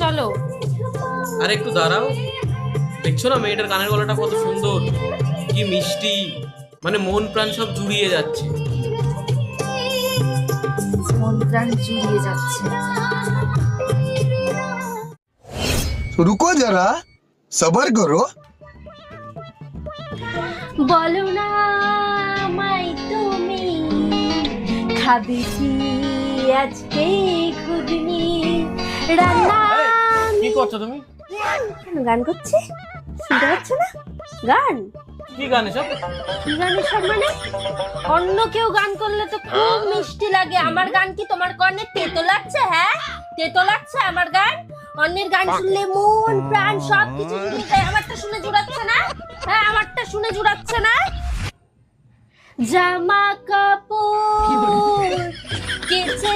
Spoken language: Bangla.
চলো। আরে একটু দাঁড়াও, দেখছো না মেয়েটার গানের গলাটা কত সুন্দর, কি মিষ্টি, মানে মন প্রাণ সব জুড়িয়ে যাচ্ছে। মন প্রাণ জুড়িয়ে যাচ্ছে। रुको जरा सबर करो। বলো না আমায় তুমি, খাবে কি আজকে ঘুগনি রান্না। কি করছো তুমি? কেন গান করছি? শুনতে পাচ্ছ না? গান কি গান এসব? কি গান এসব মানে? অন্য কেউ গান করলে তো খুব মিষ্টি লাগে, আমার গান কি তোমার কানে তেতো লাগছে? হ্যাঁ, তেতো লাগছে আমার গান? অন্যের গান শুনলে মন প্রাণ সব কিছু জুড়িয়ে যায়, আমারটা শুনে জুড়াচ্ছে না? হ্যাঁ, আমারটা শুনে জুড়াচ্ছে না? জামা কাপড় কেচে